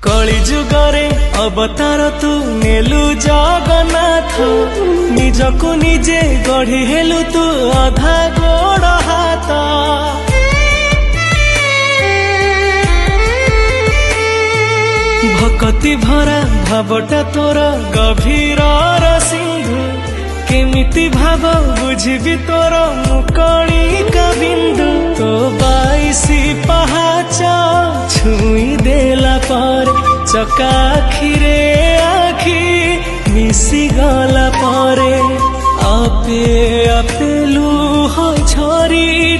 कली जुगरे अवतार तू नेलु जगन्नाथ निजको निजे गढ़ी हेलु तू अधा गोड़ हाथ भक्ति भरा भावटा तोर गभीर सिंधु केमिति भाव बुझिबी तोर मुकणिका बिंदु तो बाईसी पहाच छुई देला पर चकाखिरे आखि मिसी गला परे आपे आपे लुह झरी